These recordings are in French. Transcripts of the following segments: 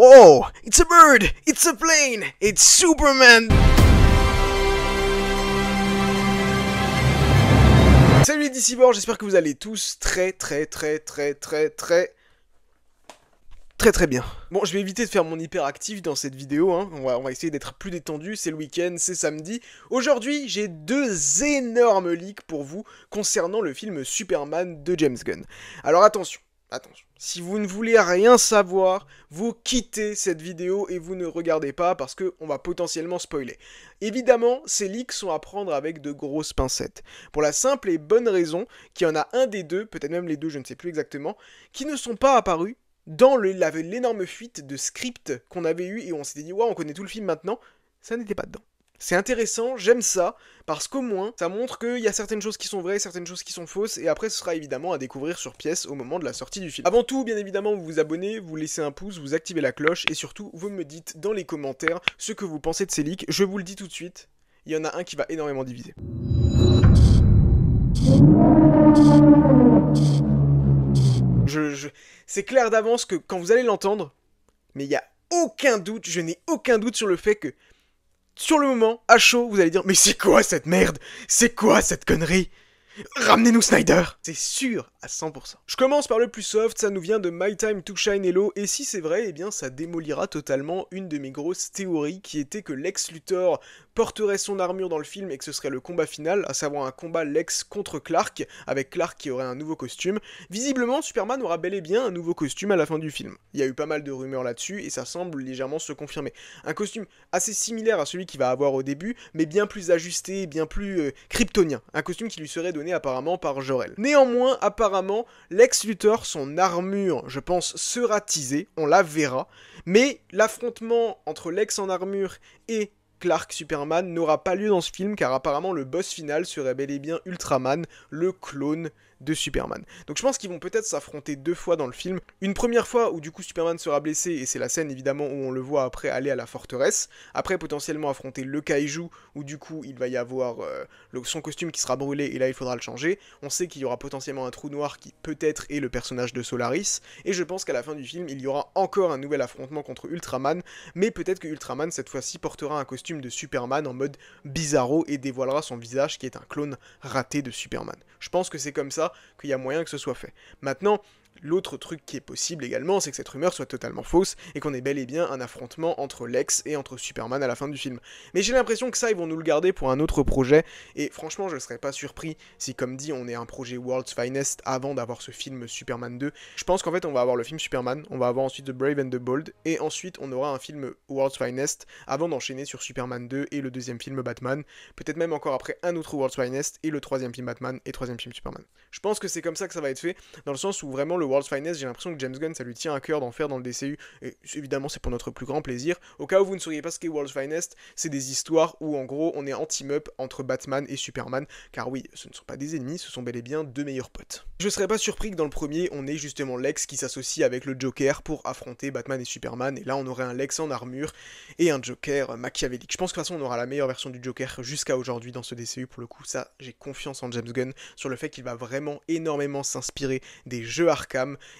Oh, it's a bird, it's a plane, it's Superman. Salut les DC-Bords, j'espère que vous allez tous très bien. Bon, je vais éviter de faire mon hyperactif dans cette vidéo, hein. On va essayer d'être plus détendu, c'est le week-end, c'est samedi. Aujourd'hui, j'ai deux énormes leaks pour vous concernant le film Superman de James Gunn. Alors attention, si vous ne voulez rien savoir, vous quittez cette vidéo et vous ne regardez pas parce qu'on va potentiellement spoiler. Évidemment, ces leaks sont à prendre avec de grosses pincettes. Pour la simple et bonne raison qu'il y en a un des deux, peut-être même les deux, je ne sais plus exactement, qui ne sont pas apparus dans l'énorme fuite de script qu'on avait eu et on s'était dit « Ouais, on connaît tout le film maintenant », ça n'était pas dedans. C'est intéressant, j'aime ça, parce qu'au moins, ça montre qu'il y a certaines choses qui sont vraies, certaines choses qui sont fausses, et après ce sera évidemment à découvrir sur pièce au moment de la sortie du film. Avant tout, bien évidemment, vous vous abonnez, vous laissez un pouce, vous activez la cloche, et surtout, vous me dites dans les commentaires ce que vous pensez de ces leaks. Je vous le dis tout de suite, il y en a un qui va énormément diviser. C'est clair d'avance que quand vous allez l'entendre, mais il n'y a aucun doute, je n'ai aucun doute sur le fait que sur le moment, à chaud, vous allez dire « Mais c'est quoi cette merde? C'est quoi cette connerie? Ramenez-nous Snyder !» C'est sûr à 100%. Je commence par le plus soft, ça nous vient de My Time to Shine Hello, et si c'est vrai, eh bien ça démolira totalement une de mes grosses théories qui était que Lex Luthor porterait son armure dans le film et que ce serait le combat final, à savoir un combat Lex contre Clark, avec Clark qui aurait un nouveau costume. Visiblement, Superman aura bel et bien un nouveau costume à la fin du film. Il y a eu pas mal de rumeurs là-dessus, et ça semble légèrement se confirmer. Un costume assez similaire à celui qu'il va avoir au début, mais bien plus ajusté, bien plus kryptonien. Un costume qui lui serait donné apparemment par Jor-El. Néanmoins, apparemment, Lex Luthor, son armure, je pense, sera teasée, on la verra, mais l'affrontement entre Lex en armure et Clark Superman n'aura pas lieu dans ce film car apparemment le boss final serait bel et bien Ultraman, le clone de Superman. Donc je pense qu'ils vont peut-être s'affronter deux fois dans le film. Une première fois où du coup Superman sera blessé et c'est la scène évidemment où on le voit après aller à la forteresse. Après potentiellement affronter le Kaiju où du coup il va y avoir son costume qui sera brûlé et là il faudra le changer. On sait qu'il y aura potentiellement un trou noir qui peut-être est le personnage de Solaris. Et je pense qu'à la fin du film il y aura encore un nouvel affrontement contre Ultraman. Mais peut-être que Ultraman cette fois-ci portera un costume de Superman en mode bizarro et dévoilera son visage qui est un clone raté de Superman. Je pense que c'est comme ça qu'il y a moyen que ce soit fait. Maintenant, l'autre truc qui est possible également, c'est que cette rumeur soit totalement fausse et qu'on ait bel et bien un affrontement entre Lex et entre Superman à la fin du film. Mais j'ai l'impression que ça, ils vont nous le garder pour un autre projet, et franchement, je ne serais pas surpris si, comme dit, on ait un projet World's Finest avant d'avoir ce film Superman 2. Je pense qu'en fait, on va avoir le film Superman, on va avoir ensuite The Brave and the Bold, et ensuite, on aura un film World's Finest avant d'enchaîner sur Superman 2 et le deuxième film Batman, peut-être même encore après un autre World's Finest et le troisième film Batman et troisième film Superman. Je pense que c'est comme ça que ça va être fait, dans le sens où vraiment le World's Finest, j'ai l'impression que James Gunn, ça lui tient à cœur d'en faire dans le DCU, et évidemment c'est pour notre plus grand plaisir. Au cas où vous ne sauriez pas ce qu'est World's Finest, c'est des histoires où en gros on est en team-up entre Batman et Superman, car oui, ce ne sont pas des ennemis, ce sont bel et bien deux meilleurs potes. Je serais pas surpris que dans le premier, on ait justement Lex qui s'associe avec le Joker pour affronter Batman et Superman, et là on aurait un Lex en armure et un Joker machiavélique. Je pense que de toute façon on aura la meilleure version du Joker jusqu'à aujourd'hui dans ce DCU, pour le coup ça, j'ai confiance en James Gunn sur le fait qu'il va vraiment énormément s'inspirer des jeux Arkham,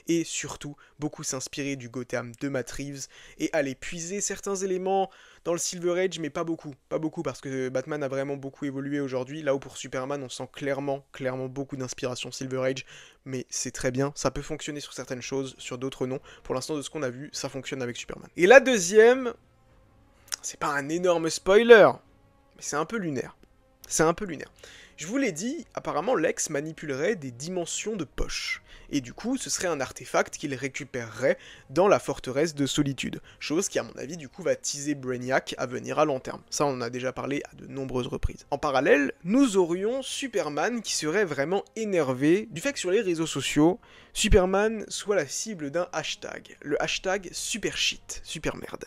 et surtout beaucoup s'inspirer du Gotham de Matt Reeves et aller puiser certains éléments dans le Silver Age, mais pas beaucoup parce que Batman a vraiment beaucoup évolué aujourd'hui, là où pour Superman on sent clairement beaucoup d'inspiration Silver Age, mais c'est très bien, ça peut fonctionner sur certaines choses, sur d'autres non. Pour l'instant de ce qu'on a vu, ça fonctionne avec Superman. Et la deuxième, c'est pas un énorme spoiler, mais c'est un peu lunaire. Je vous l'ai dit, apparemment Lex manipulerait des dimensions de poche. Et du coup, ce serait un artefact qu'il récupérerait dans la forteresse de Solitude. Chose qui, à mon avis, du coup, va teaser Brainiac à venir à long terme. Ça, on en a déjà parlé à de nombreuses reprises. En parallèle, nous aurions Superman qui serait vraiment énervé du fait que sur les réseaux sociaux, Superman soit la cible d'un hashtag. Le hashtag SuperShit, super merde.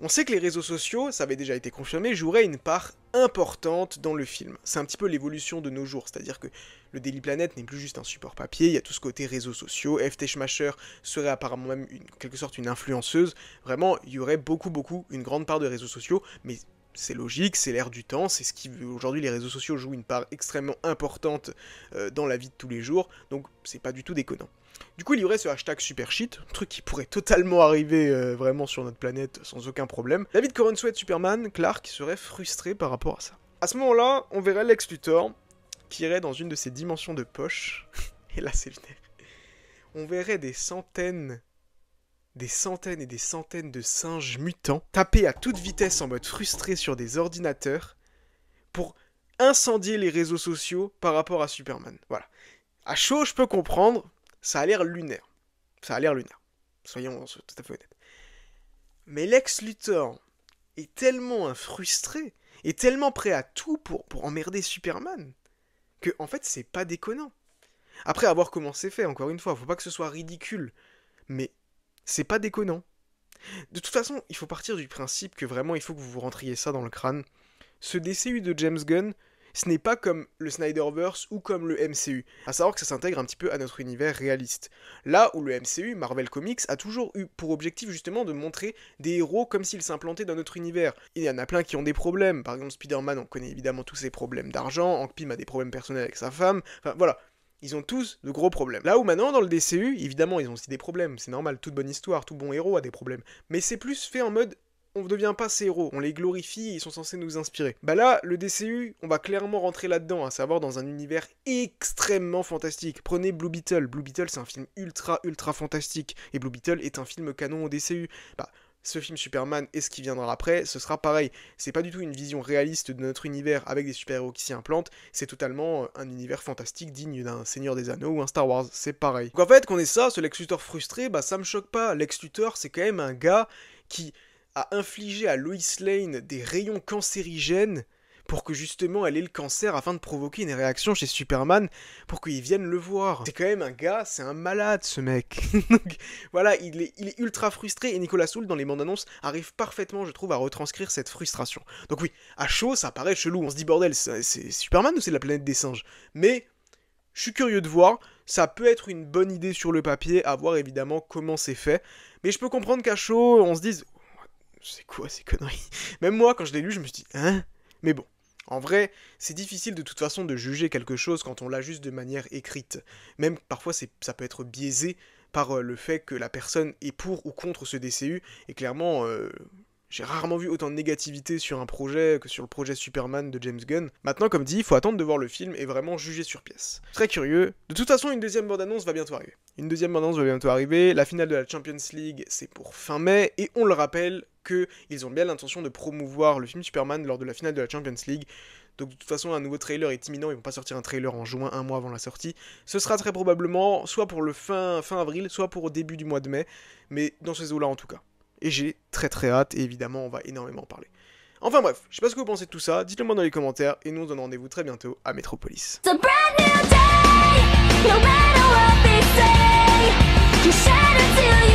On sait que les réseaux sociaux, ça avait déjà été confirmé, joueraient une part importante dans le film. C'est un petit peu l'évolution de nos jours, c'est-à-dire que le Daily Planet n'est plus juste un support papier, il y a tout ce côté réseaux sociaux, FT Schmasher serait apparemment même en quelque sorte une influenceuse, vraiment il y aurait beaucoup, une grande part de réseaux sociaux, mais C'est logique, c'est l'air du temps, c'est ce qui aujourd'hui les réseaux sociaux jouent une part extrêmement importante dans la vie de tous les jours, donc c'est pas du tout déconnant. Du coup il y aurait ce hashtag SuperShit, truc qui pourrait totalement arriver vraiment sur notre planète sans aucun problème. David Corenswet Superman, Clark serait frustré par rapport à ça. À ce moment-là, on verrait Lex Luthor qui irait dans une de ses dimensions de poche, et là c'est lunaire. On verrait des centaines et des centaines de singes mutants taper à toute vitesse en mode frustré sur des ordinateurs pour incendier les réseaux sociaux par rapport à Superman. Voilà. À chaud, je peux comprendre, ça a l'air lunaire. Soyons tout à fait honnêtes. Mais Lex Luthor est tellement un frustré, est tellement prêt à tout pour emmerder Superman, que en fait c'est pas déconnant. Après avoir comment c'est fait, encore une fois, faut pas que ce soit ridicule, mais c'est pas déconnant. De toute façon, il faut partir du principe que vraiment il faut que vous vous rentriez ça dans le crâne. Ce DCU de James Gunn, ce n'est pas comme le Snyderverse ou comme le MCU. À savoir que ça s'intègre un petit peu à notre univers réaliste. Là où le MCU, Marvel Comics, a toujours eu pour objectif justement de montrer des héros comme s'ils s'implantaient dans notre univers. Il y en a plein qui ont des problèmes. Par exemple, Spider-Man, on connaît évidemment tous ses problèmes d'argent. Hank Pym a des problèmes personnels avec sa femme. Enfin voilà. Ils ont tous de gros problèmes. Là où maintenant, dans le DCU, évidemment, ils ont aussi des problèmes. C'est normal, toute bonne histoire, tout bon héros a des problèmes. Mais c'est plus fait en mode, on ne devient pas ces héros, on les glorifie et ils sont censés nous inspirer. Bah là, le DCU, on va clairement rentrer là-dedans, à savoir dans un univers extrêmement fantastique. Prenez Blue Beetle. Blue Beetle, c'est un film ultra fantastique. Et Blue Beetle est un film canon au DCU. Bah, ce film Superman et ce qui viendra après, ce sera pareil. C'est pas du tout une vision réaliste de notre univers avec des super-héros qui s'y implantent, c'est totalement un univers fantastique digne d'un Seigneur des Anneaux ou un Star Wars, c'est pareil. Donc en fait, qu'on ait ça, ce Lex Luthor frustré, bah ça me choque pas. Lex Luthor, c'est quand même un gars qui a infligé à Lois Lane des rayons cancérigènes pour que justement elle ait le cancer afin de provoquer une réaction chez Superman pour qu'il vienne le voir. C'est quand même un gars, c'est un malade ce mec. Donc voilà, il est ultra frustré et Nicolas Hoult dans les bandes annonces arrive parfaitement, je trouve, à retranscrire cette frustration. Donc oui, à chaud ça paraît chelou, on se dit bordel, c'est Superman ou c'est la planète des singes? Mais je suis curieux de voir, ça peut être une bonne idée sur le papier, à voir évidemment comment c'est fait, mais je peux comprendre qu'à chaud on se dise c'est quoi ces conneries? Même moi quand je l'ai lu je me suis dit hein? Mais bon, en vrai, c'est difficile de toute façon de juger quelque chose quand on l'a juste de manière écrite. Même parfois ça peut être biaisé par le fait que la personne est pour ou contre ce DCU, et clairement, j'ai rarement vu autant de négativité sur un projet que sur le projet Superman de James Gunn. Maintenant, comme dit, il faut attendre de voir le film et vraiment juger sur pièce. Très curieux. De toute façon, une deuxième bande-annonce va bientôt arriver. La finale de la Champions League, c'est pour fin mai, et on le rappelle qu'ils ont bien l'intention de promouvoir le film Superman lors de la finale de la Champions League. Donc de toute façon, un nouveau trailer est imminent, ils vont pas sortir un trailer en juin, un mois avant la sortie. Ce sera très probablement soit pour le fin avril, soit pour au début du mois de mai, mais dans ces eaux-là en tout cas. Et j'ai très hâte, et évidemment on va énormément en parler. Enfin bref, je sais pas ce que vous pensez de tout ça, dites-le moi dans les commentaires, et nous on se donne rendez-vous très bientôt à Metropolis. It's a brand new day, no matter what they say, you